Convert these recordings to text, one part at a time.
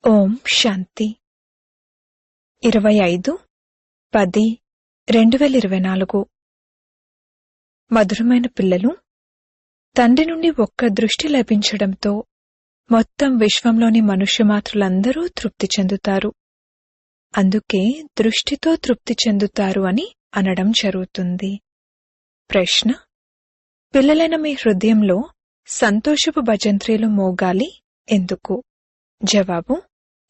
ఓం శాంతి 25/10/2024 మధురమైన పిల్లలు, తండ్రి నుండి ఒక్క దృష్టి లభించడంతో మొత్తం విశ్వంలోని మనుష్యమాతృలందరూ తృప్తి చెందుతారు. అందుకే దృష్టితో తృప్తి చెందుతారు అని అనడం జరుగుతుంది. ప్రశ్న: పిల్లలైన మీ హృదయంలో సంతోషపు భజంత్రీలు మోగాలి ఎందుకు? జవాబు: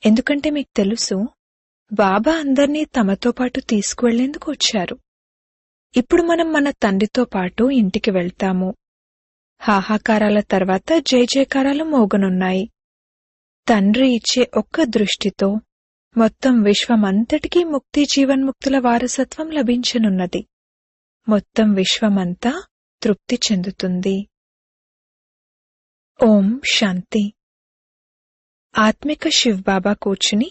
ఎందుకంటే మీకు తెలుసు, బాబా అందర్నీ తమతో పాటు తీసుకువెళ్లేందుకు వచ్చారు. ఇప్పుడు మనం మన తండ్రితో పాటు ఇంటికి వెళ్తాము. హాహాకారాల తర్వాత జై జయకారాలు మోగనున్నాయి. తండ్రి ఇచ్చే ఒక్క దృష్టితో మొత్తం విశ్వమంతటికీ ముక్తి జీవన్ముక్తుల వారసత్వం లభించనున్నది. మొత్తం విశ్వమంతా తృప్తి చెందుతుంది. ఓం శాంతి. ఆత్మిక శివ్బాబా కూర్చుని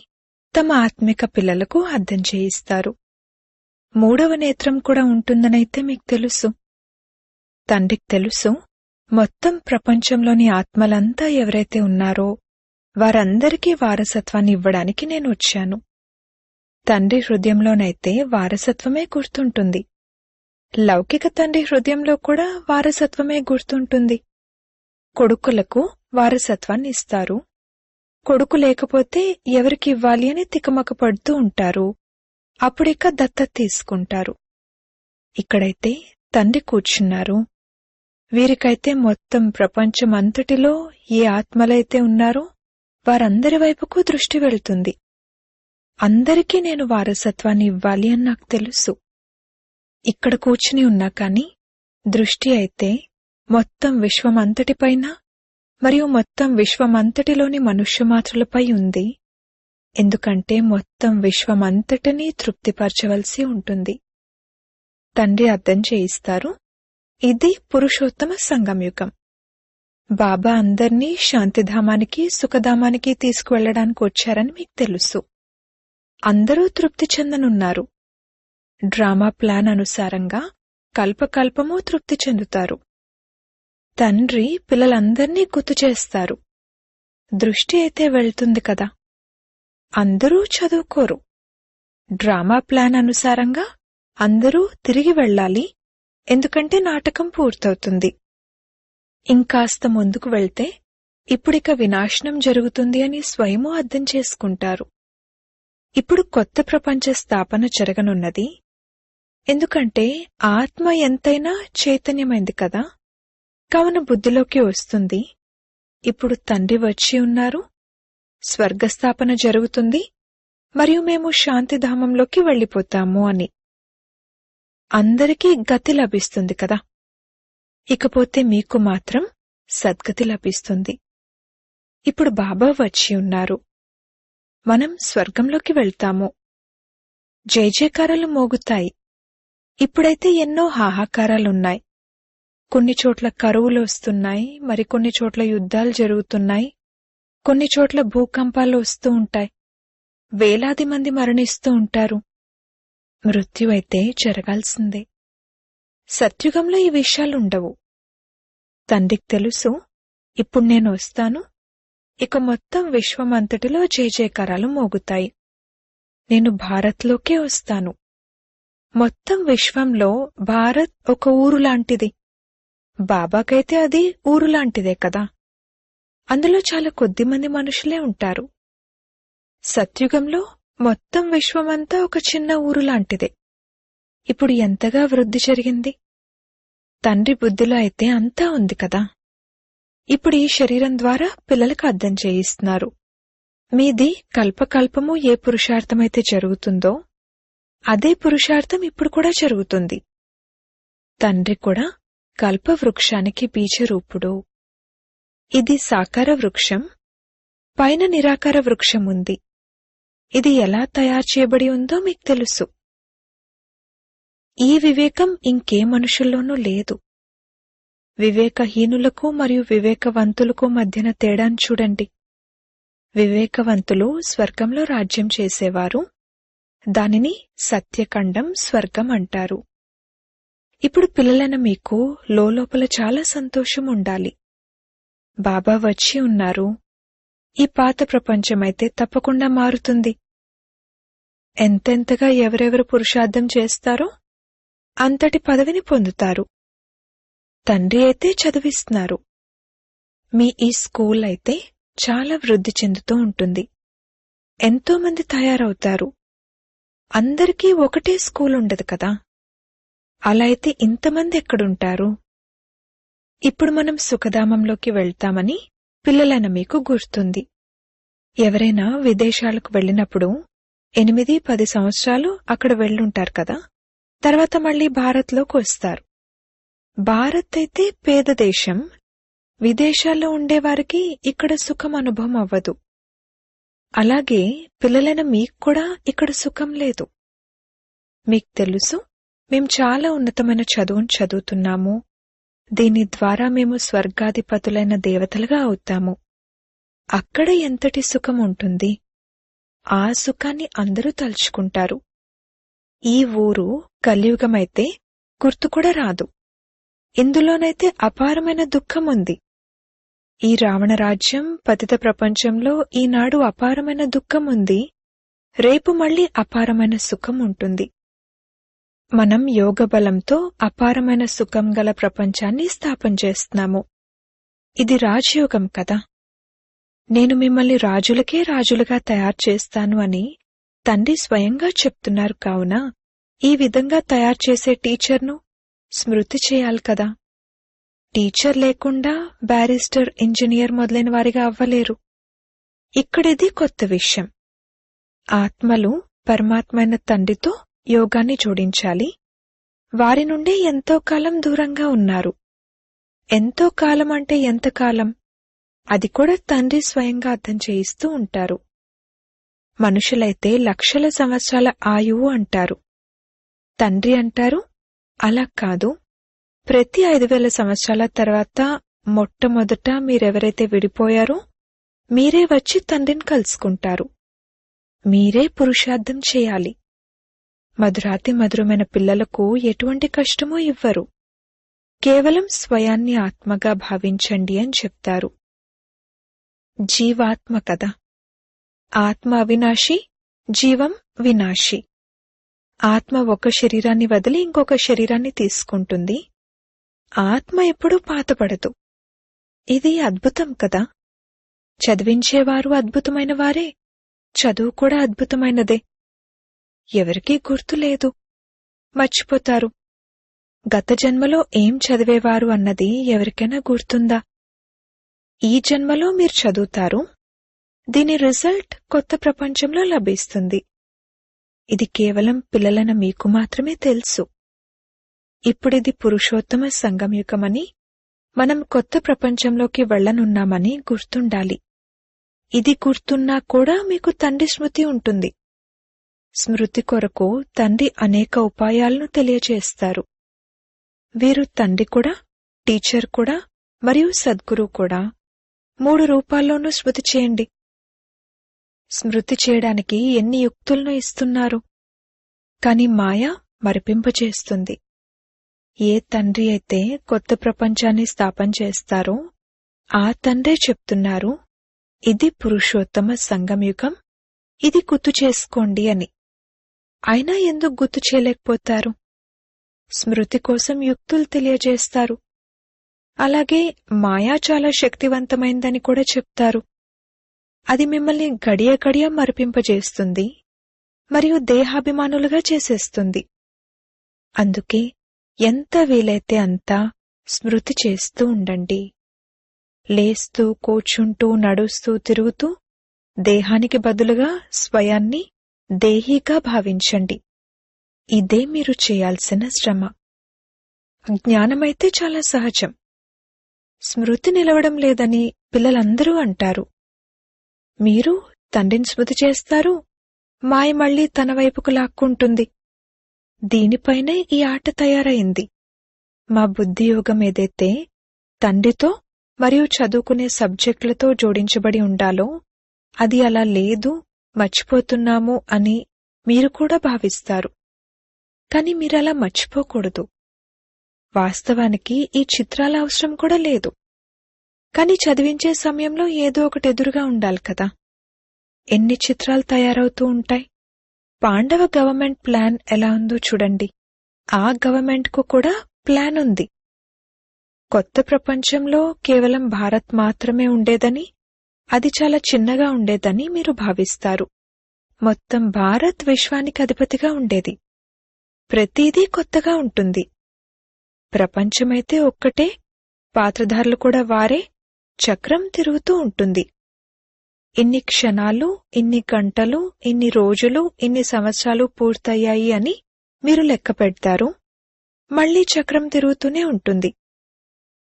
తమ ఆత్మిక పిల్లలకు అర్థం చేయిస్తారు. మూడవ నేత్రం కూడా ఉంటుందనైతే మీకు తెలుసు. తండ్రికి తెలుసు, మొత్తం ప్రపంచంలోని ఆత్మలంతా ఎవరైతే ఉన్నారో వారందరికీ వారసత్వాన్ని ఇవ్వడానికి నేను వచ్చాను. తండ్రి హృదయంలోనైతే వారసత్వమే గుర్తుంటుంది. లౌకిక తండ్రి హృదయంలో కూడా వారసత్వమే గుర్తుంటుంది. కొడుకులకు వారసత్వాన్ని ఇస్తారు. కొడుకు లేకపోతే ఎవరికి ఇవ్వాలి అని తికమక పడుతూ ఉంటారు. అప్పుడిక దత్తత తీసుకుంటారు. ఇక్కడైతే తండ్రి కూర్చున్నారు. వీరికైతే మొత్తం ప్రపంచమంతటిలో ఏ ఆత్మలైతే ఉన్నారో వారందరి వైపుకు దృష్టి వెళ్తుంది. అందరికీ నేను వారసత్వాన్ని ఇవ్వాలి అని నాకు తెలుసు. ఇక్కడ కూర్చుని ఉన్నా కాని దృష్టి అయితే మొత్తం విశ్వమంతటిపైన మరియు మొత్తం విశ్వమంతటిలోని మనుష్యమాతృలపై ఉంది. ఎందుకంటే మొత్తం విశ్వమంతటినీ తృప్తిపరచవలసి ఉంటుంది. తండ్రి అర్థం చేయిస్తారు, ఇది పురుషోత్తమ సంగమయుగం. బాబా అందర్నీ శాంతిధామానికి సుఖధామానికి తీసుకువెళ్లడానికి వచ్చారని మీకు తెలుసు. అందరూ తృప్తి చెందనున్నారు. డ్రామా ప్లాన్ అనుసారంగా కల్పకల్పము తృప్తి చెందుతారు. తండ్రి పిల్లలందర్నీ గుర్తు చేస్తారు. దృష్టి అయితే వెళ్తుంది కదా. అందరూ చదువుకోరు. డ్రామా ప్లాన్ అనుసారంగా అందరూ తిరిగి వెళ్ళాలి. ఎందుకంటే నాటకం పూర్తవుతుంది. ఇంకాస్త ముందుకు వెళ్తే ఇప్పుడిక వినాశనం జరుగుతుంది అని స్వయమూ అర్థం చేసుకుంటారు. ఇప్పుడు కొత్త ప్రపంచ స్థాపన జరగనున్నది. ఎందుకంటే ఆత్మ ఎంతైనా చైతన్యమైంది కదా. కావున బుద్ధిలోకి వస్తుంది, ఇప్పుడు తండ్రి వచ్చి ఉన్నారు, స్వర్గస్థాపన జరుగుతుంది మరియు మేము శాంతిధామంలోకి వెళ్ళిపోతాము అని. అందరికీ గతి లభిస్తుంది కదా. ఇకపోతే మీకు మాత్రం సద్గతి లభిస్తుంది. ఇప్పుడు బాబా వచ్చి ఉన్నారు. మనం స్వర్గంలోకి వెళ్తాము. జై జయకారాలు మోగుతాయి. ఇప్పుడైతే ఎన్నో హాహాకారాలున్నాయి. కొన్ని చోట్ల కరువులు వస్తున్నాయి, మరికొన్ని చోట్ల యుద్ధాలు జరుగుతున్నాయి, కొన్ని చోట్ల భూకంపాలు వస్తూ ఉంటాయి. వేలాది మంది మరణిస్తూ ఉంటారు. మృత్యువైతే జరగాల్సిందే. సత్యుగంలో ఈ విషయాలుండవు. తండ్రికి తెలుసు, ఇప్పుడు నేను వస్తాను, ఇక మొత్తం విశ్వమంతటిలో జయ జయకారాలు మోగుతాయి. నేను భారత్లోకే వస్తాను. మొత్తం విశ్వంలో భారత్ ఒక ఊరు లాంటిది. బాబాకైతే అది ఊరులాంటిదే కదా. అందులో చాలా కొద్దిమంది మనుషులే ఉంటారు. సత్యుగంలో మొత్తం విశ్వమంతా ఒక చిన్న ఊరులాంటిదే. ఇప్పుడు ఎంతగా వృద్ధి జరిగింది. తండ్రి బుద్ధిలో అయితే అంతా ఉంది కదా. ఇప్పుడు ఈ శరీరం ద్వారా పిల్లలకు అర్థం చేయిస్తున్నారు. మీది కల్పకల్పము ఏ పురుషార్థమైతే జరుగుతుందో అదే పురుషార్థం ఇప్పుడు కూడా జరుగుతుంది. తండ్రి కూడా కల్పవృక్షానికి బీజరూపుడు. ఇది సాకార వృక్షం, పైన నిరాకార వృక్షం ఉంది. ఇది ఎలా తయారు చేయబడి ఉందో మీకు తెలుసు. ఈ వివేకం ఇంకే మనుషుల్లోనూ లేదు. వివేకహీనులకు మరియు వివేకవంతులకు మధ్యన తేడాను చూడండి. వివేకవంతులు స్వర్గంలో రాజ్యం చేసేవారు. దానిని సత్యఖండం స్వర్గం అంటారు. ఇప్పుడు పిల్లలైన మీకు లోపల చాలా సంతోషం ఉండాలి. బాబా వచ్చి ఉన్నారు. ఈ పాత ప్రపంచమైతే తప్పకుండా మారుతుంది. ఎంతెంతగా ఎవరెవరు పురుషార్థం చేస్తారో అంతటి పదవిని పొందుతారు. తండ్రి అయితే చదివిస్తున్నారు. మీ ఈ స్కూల్ అయితే చాలా వృద్ధి చెందుతూ ఉంటుంది. ఎంతోమంది తయారవుతారు. అందరికీ ఒకటే స్కూల్ ఉండదు కదా. అలా అయితే ఇంతమంది ఎక్కడుంటారు? ఇప్పుడు మనం సుఖధామంలోకి వెళ్తామని పిల్లలైన మీకు గుర్తుంది. ఎవరైనా విదేశాలకు వెళ్ళినప్పుడు 8-10 సంవత్సరాలు అక్కడ వెళ్ళుంటారు కదా. తర్వాత మళ్లీ భారత్లోకి వస్తారు. భారత్ అయితే పేద దేశం. విదేశాల్లో ఉండేవారికి ఇక్కడ సుఖం అనుభవం అవ్వదు. అలాగే పిల్లలైన మీకు కూడా ఇక్కడ సుఖం లేదు. మీకు తెలుసు, మేం చాలా ఉన్నతమైన చదువును చదువుతున్నాము. దీని ద్వారా మేము స్వర్గాధిపతులైన దేవతలుగా అవుతాము. అక్కడ ఎంతటి సుఖం ఉంటుంది. ఆ సుఖాన్ని అందరూ తలుచుకుంటారు. ఈ ఊరు కలియుగమైతే గుర్తు కూడా రాదు. ఇందులోనైతే అపారమైన దుఃఖముంది. ఈ రావణరాజ్యం పతిత ప్రపంచంలో ఈనాడు అపారమైన దుఃఖముంది. రేపు మళ్లీ అపారమైన సుఖం ఉంటుంది. మనం యోగ బలంతో అపారమైన సుఖం గల ప్రపంచాన్ని స్థాపన చేస్తున్నాము. ఇది రాజయోగం కదా. నేను మిమ్మల్ని రాజులకే రాజులుగా తయారు చేస్తాను అని తండ్రి స్వయంగా చెప్తున్నారు. కావున ఈ విధంగా తయారు చేసే టీచర్ను స్మృతి చేయాలి కదా. టీచర్ లేకుండా బ్యారిస్టర్, ఇంజనీర్ మొదలైన వారిగా అవ్వలేరు. ఇక్కడిది కొత్త విషయం. ఆత్మలు పరమాత్మైన తండ్రితో యోగాన్ని జోడించాలి. వారి నుండి ఎంతో కాలం దూరంగా ఉన్నారు. ఎంతో కాలం అంటే ఎంతకాలం? అది కూడా తండ్రి స్వయంగా అర్థం చేయిస్తూ ఉంటారు. మనుషులైతే లక్షల సంవత్సరాల ఆయువు అంటారు. తండ్రి అంటారు, అలా కాదు. ప్రతి 5,000 సంవత్సరాల తర్వాత మొట్టమొదట మీరెవరైతే విడిపోయారో మీరే వచ్చి తండ్రిని కలుసుకుంటారు. మీరే పురుషార్థం చేయాలి. మధురాతి మధురమైన పిల్లలకు ఎటువంటి కష్టమూ ఇవ్వరు. కేవలం స్వయాన్ని ఆత్మగా భావించండి అని చెప్తారు. జీవాత్మ కదా. ఆత్మ అవినాశి, జీవం వినాశి. ఆత్మ ఒక శరీరాన్ని వదిలి ఇంకొక శరీరాన్ని తీసుకుంటుంది. ఆత్మ ఎప్పుడూ పాతపడదు. ఇది అద్భుతం కదా. చదివించేవారు అద్భుతమైన వారే. చదువు కూడా అద్భుతమైనదే. ఎవరికీ గుర్తులేదు, మర్చిపోతారు. గత జన్మలో ఏం చదివేవారు అన్నది ఎవరికైనా గుర్తుందా? ఈ జన్మలో మీరు చదువుతారు. దీని రిజల్ట్ కొత్త ప్రపంచంలో లభిస్తుంది. ఇది కేవలం పిల్లలైన మీకు మాత్రమే తెలుసు. ఇప్పుడిది పురుషోత్తమ సంగమయుగమని, మనం కొత్త ప్రపంచంలోకి వెళ్లనున్నామని గుర్తుండాలి. ఇది గుర్తున్నా కూడా మీకు తండ్రి స్మృతి ఉంటుంది. స్మృతి కొరకు తండ్రి అనేక ఉపాయాలను తెలియచేస్తారు. వీరు తండ్రి కూడా, టీచర్ కూడా మరియు సద్గురు కూడా 3 రూపాల్లోనూ స్మృతి చేయండి. స్మృతి చేయడానికి ఎన్ని యుక్తులను ఇస్తున్నారు. కాని మాయ మరిపింపచేస్తుంది. ఏ తండ్రి అయితే కొత్త ప్రపంచాన్ని స్థాపన చేస్తారో ఆ తండ్రే చెప్తున్నారు, ఇది పురుషోత్తమ సంగమయుగం, ఇది గుర్తు చేసుకోండి అని. అయినా ఎందుకు గుర్తు చేయలేకపోతారు? స్మృతి కోసం యుక్తులు తెలియజేస్తారు. అలాగే మాయా చాలా శక్తివంతమైందని కూడా చెప్తారు. అది మిమ్మల్ని గడియ గడియ మరిపింపజేస్తుంది మరియు దేహాభిమానులుగా చేసేస్తుంది. అందుకే ఎంత వీలైతే అంతా స్మృతి చేస్తూ ఉండండి. లేస్తూ, కూర్చుంటూ, నడుస్తూ, తిరుగుతూ దేహానికి బదులుగా స్వయాన్ని దేహీగా భావించండి. ఇదే మీరు చేయాల్సిన శ్రమ. జ్ఞానమైతే చాలా సహజం. స్మృతి నిలవడం లేదని పిల్లలందరూ అంటారు. మీరు తండ్రిని స్మృతి చేస్తారు, మాయ మళ్లీ తన వైపుకు లాక్కుంటుంది. దీనిపైనే ఈ ఆట తయారైంది. మా బుద్ధియోగం ఏదైతే తండ్రితో మరియు చదువుకునే సబ్జెక్టులతో జోడించబడి ఉండాలో అది అలా లేదు, మర్చిపోతున్నాము అని మీరు కూడా భావిస్తారు. కాని మీరలా మర్చిపోకూడదు. వాస్తవానికి ఈ చిత్రాల అవసరం కూడా లేదు. కాని చదివించే సమయంలో ఏదో ఒకటి ఎదురుగా ఉండాలి కదా. ఎన్ని చిత్రాలు తయారవుతూ ఉంటాయి. పాండవ గవర్నమెంట్ ప్లాన్ ఎలా ఉందో చూడండి. ఆ గవర్నమెంట్కు కూడా ప్లాన్ ఉంది. కొత్త ప్రపంచంలో కేవలం భారత్ మాత్రమే ఉండేదని, అది చాలా చిన్నగా ఉండేదని మీరు భావిస్తారు. మొత్తం భారత్ విశ్వానికి అధిపతిగా ఉండేది. ప్రతిదీ కొత్తగా ఉంటుంది. ప్రపంచమైతే ఒక్కటే, పాత్రధారులు కూడా వారే, చక్రం తిరుగుతూ ఉంటుంది. ఇన్ని క్షణాలు, ఇన్ని గంటలు, ఇన్ని రోజులు, ఇన్ని సంవత్సరాలు పూర్తయ్యాయి అని మీరు లెక్క పెడతారు. మళ్లీ చక్రం తిరుగుతూనే ఉంటుంది.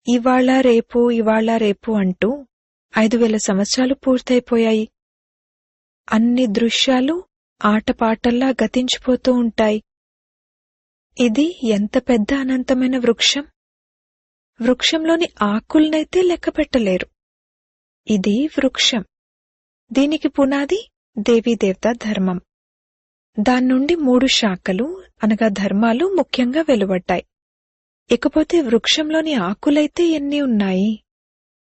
ఇవాళ రేపు ఇవాళ రేపు అంటూ 5000 సంవత్సరాలు పూర్తయిపోయాయి. అన్ని దృశ్యాలు ఆటపాటల్లా గతించిపోతూ ఉంటాయి. ఇది ఎంత పెద్ద అనంతమైన వృక్షం. వృక్షంలోని ఆకుల్నైతే లెక్కపెట్టలేరు. ఇది వృక్షం. దీనికి పునాది దేవీదేవతా ధర్మం. దాన్నుండి 3 శాఖలు అనగా ధర్మాలు ముఖ్యంగా వెలువడ్డాయి. ఇకపోతే వృక్షంలోని ఆకులైతే ఎన్ని ఉన్నాయి.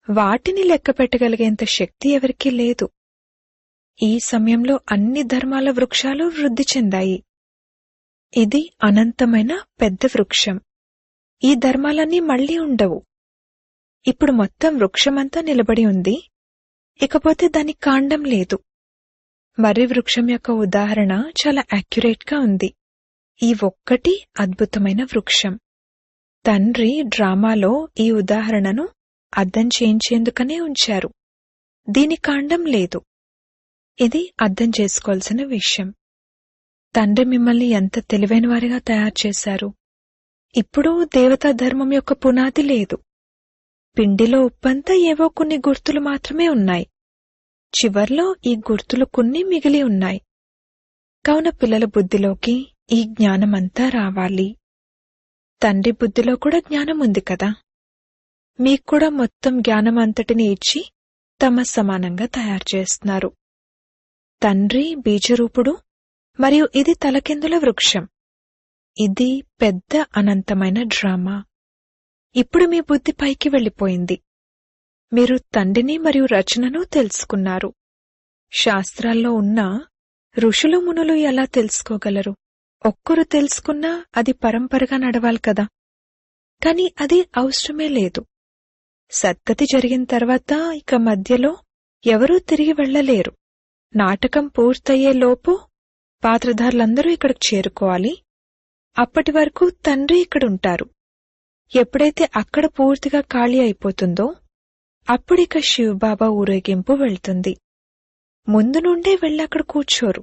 వాటిని లెక్కపెట్టగలిగేంత శక్తి ఎవరికీ లేదు. ఈ సమయంలో అన్ని ధర్మాల వృక్షాలు వృద్ధి చెందాయి. ఇది అనంతమైన పెద్ద వృక్షం. ఈ ధర్మాలన్నీ మళ్లీ ఉండవు. ఇప్పుడు మొత్తం వృక్షమంతా నిలబడి ఉంది. ఇకపోతే దాని కాండం లేదు. మర్రి వృక్షం యొక్క ఉదాహరణ చాలా యాక్యురేట్గా ఉంది. ఈ ఒక్కటి అద్భుతమైన వృక్షం. తండ్రి డ్రామాలో ఈ ఉదాహరణను అర్థం చేయించేందుకనే ఉంచారు. దీని కాండం లేదు. ఇది అర్థం చేసుకోవాల్సిన విషయం. తండ్రి మిమ్మల్ని ఎంత తెలివైన వారిగా తయారు చేశారు. ఇప్పుడు దేవతా ధర్మం యొక్క పునాది లేదు. పిండిలో ఉప్పంతా ఏవో కొన్ని గుర్తులు మాత్రమే ఉన్నాయి. చివర్లో ఈ గుర్తులు కొన్ని మిగిలి ఉన్నాయి. కావున పిల్లల బుద్ధిలోకి ఈ జ్ఞానమంతా రావాలి. తండ్రి బుద్ధిలో కూడా జ్ఞానం ఉంది కదా. మీక్కూడా మొత్తం జ్ఞానమంతటిని ఇచ్చి తమ సమానంగా తయారు చేస్తున్నారు. తండ్రి బీజరూపుడు మరియు ఇది తలకిందుల వృక్షం. ఇది పెద్ద అనంతమైన డ్రామా. ఇప్పుడు మీ బుద్ధి పైకి వెళ్ళిపోయింది. మీరు తండ్రిని మరియు రచనను తెలుసుకున్నారు. శాస్త్రాల్లో ఉన్న ఋషులు మునులు ఎలా తెలుసుకోగలరు? ఒక్కరు తెలుసుకున్నా అది పరంపరగా నడవాలి కదా. కాని అది అవసరమే లేదు. సద్గతి జరిగిన తర్వాత ఇక మధ్యలో ఎవరూ తిరిగి వెళ్లలేరు. నాటకం పూర్తయ్యేలోపు పాత్రధారులందరూ ఇక్కడికి చేరుకోవాలి. అప్పటి వరకు తండ్రి ఇక్కడుంటారు. ఎప్పుడైతే అక్కడ పూర్తిగా ఖాళీ అయిపోతుందో అప్పుడిక శివబాబా ఊరేగింపు వెళ్తుంది. ముందు నుండే వెళ్ళక్కడ కూర్చోరు.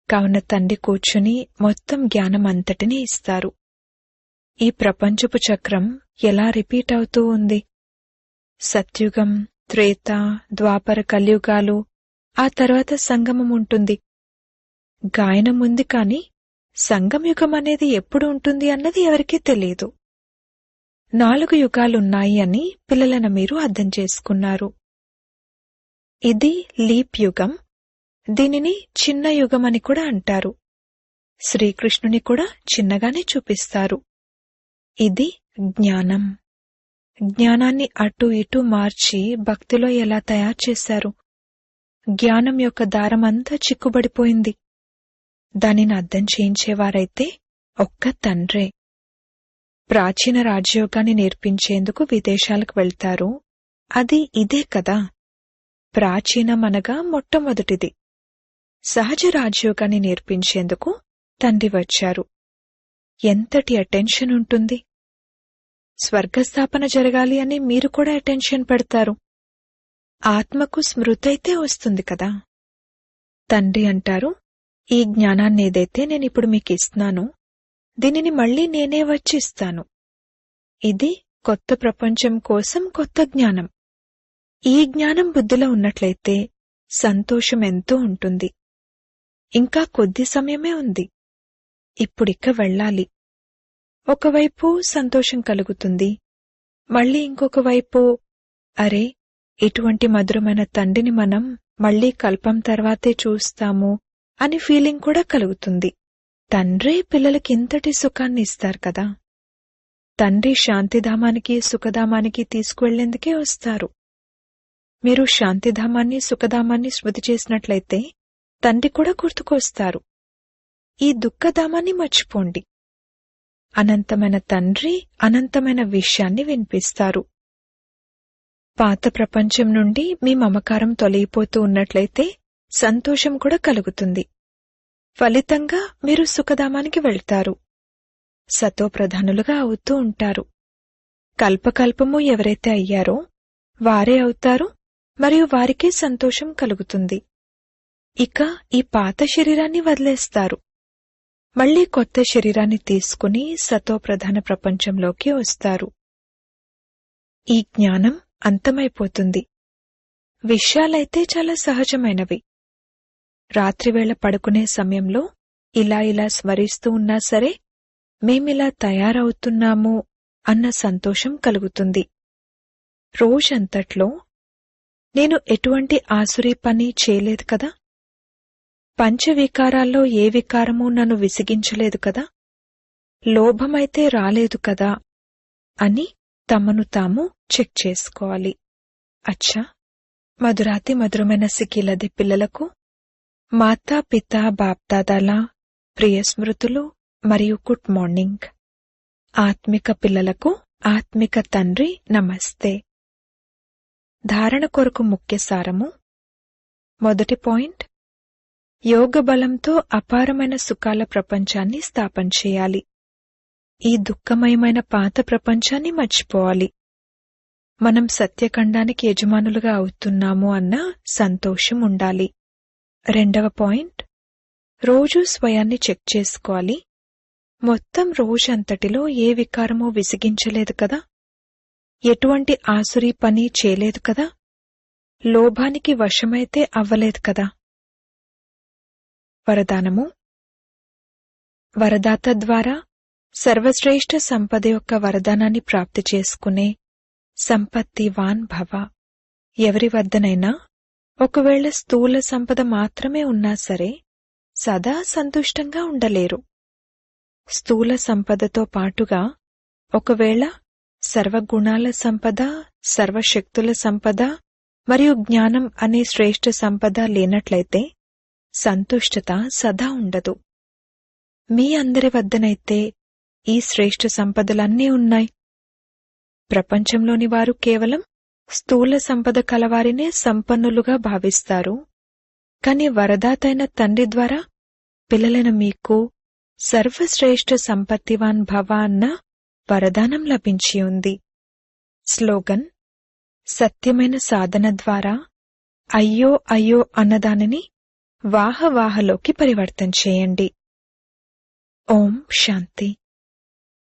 కావున తండ్రి కూర్చుని మొత్తం జ్ఞానమంతటినీ ఇస్తారు. ఈ ప్రపంచపు చక్రం ఎలా రిపీట్ అవుతూ ఉంది. సత్యుగం, త్రేత, ద్వాపర కలియుగాలు, ఆ తర్వాత సంగమం ఉంటుంది. గాయనం ఉంది కాని సంగమయుగం అనేది ఎప్పుడు ఉంటుంది అన్నది ఎవరికీ తెలియదు. 4 యుగాలున్నాయి అని పిల్లలను మీరు అర్థం చేసుకున్నారు. ఇది లీప్ యుగం. దీనిని చిన్న యుగమని కూడా అంటారు. శ్రీకృష్ణుని కూడా చిన్నగానే చూపిస్తారు. ఇది జ్ఞానం. జ్ఞానాన్ని అటు ఇటు మార్చి భక్తిలో ఎలా తయారు చేశారు. జ్ఞానం యొక్క దారమంతా చిక్కుబడిపోయింది. దానిని అర్థం చేయించేవారైతే ఒక్క తండ్రే. ప్రాచీన రాజయోగాన్ని నేర్పించేందుకు విదేశాలకు వెళ్తారు. అది ఇదే కదా. ప్రాచీనమనగా మొట్టమొదటిది. సహజ రాజయోగాన్ని నేర్పించేందుకు తండ్రి వచ్చారు. ఎంతటి అటెన్షన్ ఉంటుంది. స్వర్గస్థాపన జరగాలి అని మీరు కూడా అటెన్షన్ పెడతారు. ఆత్మకు స్మృతైతే వస్తుంది కదా. తండ్రి అంటారు, ఈ జ్ఞానాన్నేదైతే నేనిప్పుడు మీకిస్తున్నాను, దీనిని మళ్లీ నేనే వచ్చి ఇస్తాను. ఇది కొత్త ప్రపంచం కోసం కొత్త జ్ఞానం. ఈ జ్ఞానం బుద్ధిలో ఉన్నట్లయితే సంతోషం ఎంతో ఉంటుంది. ఇంకా కొద్ది సమయమే ఉంది. ఇప్పుడిక్క వెళ్ళాలి. ఒకవైపు సంతోషం కలుగుతుంది. మళ్లీ ఇంకొక వైపు అరే, ఇటువంటి మధురమైన తండ్రిని మనం మళ్లీ కల్పం తర్వాతే చూస్తాము అని ఫీలింగ్ కూడా కలుగుతుంది. తండ్రే పిల్లలకింతటి సుఖాన్ని ఇస్తారు కదా. తండ్రి శాంతిధామానికి సుఖధామానికి తీసుకువెళ్లేందుకే వస్తారు. మీరు శాంతిధామాన్ని సుఖధామాన్ని స్మృతి చేసినట్లయితే తండ్రి కూడా గుర్తుకొస్తారు. ఈ దుఃఖధామాన్ని మర్చిపోండి. అనంతమైన తండ్రి అనంతమైన విషయాన్ని వినిపిస్తారు. పాత ప్రపంచం నుండి మీ మమకారం తొలగిపోతూ ఉన్నట్లయితే సంతోషం కూడా కలుగుతుంది. ఫలితంగా మీరు సుఖధామానికి వెళ్తారు. సతోప్రధానులుగా అవుతూ ఉంటారు. కల్పకల్పము ఎవరైతే అయ్యారో వారే అవుతారు మరియు వారికే సంతోషం కలుగుతుంది. ఇక ఈ పాత శరీరాన్ని వదిలేస్తారు. మళ్లీ కొత్త శరీరాన్ని తీసుకుని సతోప్రధాన ప్రపంచంలోకి వస్తారు. ఈ జ్ఞానం అంతమైపోతుంది. విషయాలైతే చాలా సహజమైనవి. రాత్రివేళ పడుకునే సమయంలో ఇలా స్మరిస్తూ ఉన్నా సరే మేమిలా తయారవుతున్నాము అన్న సంతోషం కలుగుతుంది. రోజంతట్లో నేను ఎటువంటి ఆసురీ పని చేయలేదు కదా, పంచవికారాల్లో ఏ వికారమూ నన్ను విసిగించలేదు కదా, లోభమైతే రాలేదు కదా అని తమను తాము చెక్ చేసుకోవాలి. అచ్చా, మధురాతి మధురమైన సిక్కిలది పిల్లలకు మాతా పితా బాప్దాదాల ప్రియ స్మృతులు మరియు గుడ్ మార్నింగ్. ఆత్మిక పిల్లలకు ఆత్మిక తండ్రి నమస్తే. ధారణ కొరకు ముఖ్య సారము. మొదటి పాయింట్, యోగ బలంతో అపారమైన సుఖాల ప్రపంచాన్ని స్థాపన చేయాలి. ఈ దుఃఖమయమైన పాత ప్రపంచాన్ని మర్చిపోవాలి. మనం సత్యఖండానికి యజమానులుగా అవుతున్నాము అన్న సంతోషం ఉండాలి. రెండవ పాయింట్, రోజూ స్వయాన్ని చెక్ చేసుకోవాలి. మొత్తం రోజంతటిలో ఏ వికారమూ విసిగించలేదు కదా, ఎటువంటి ఆసురీ పని చేయలేదు కదా, లోభానికి వశమైతే అవ్వలేదు కదా. వరదానము. వరదాత ద్వారా సర్వశ్రేష్ఠ సంపద యొక్క వరదానాన్ని ప్రాప్తి చేసుకునే సంపత్తివాన్ భవ. ఎవరి వద్దనైనా ఒకవేళ స్థూల సంపద మాత్రమే ఉన్నా సరే సదా సంతుష్టంగా ఉండలేరు. స్థూల సంపదతో పాటుగా ఒకవేళ సర్వగుణాల సంపద, సర్వశక్తుల సంపద మరియు జ్ఞానం అనే శ్రేష్ఠ సంపద లేనట్లయితే సంతుష్టత సదా ఉండదు. మీ అందరి వద్దనైతే ఈ శ్రేష్ఠ సంపదలన్నీ ఉన్నాయి. ప్రపంచంలోని వారు కేవలం స్థూల సంపద కలవారినే సంపన్నులుగా భావిస్తారు. కాని వరదాతైన తండ్రి ద్వారా పిల్లలైన మీకు సర్వశ్రేష్ఠ సంపత్తివాన్ భవ అన్న వరదానం లభించి ఉంది. స్లోగన్: సత్యమైన సాధన ద్వారా అయ్యో అయ్యో అన్నదానిని వాహవాహలోకి పరివర్తన చేయండి. ఓం శాంతి.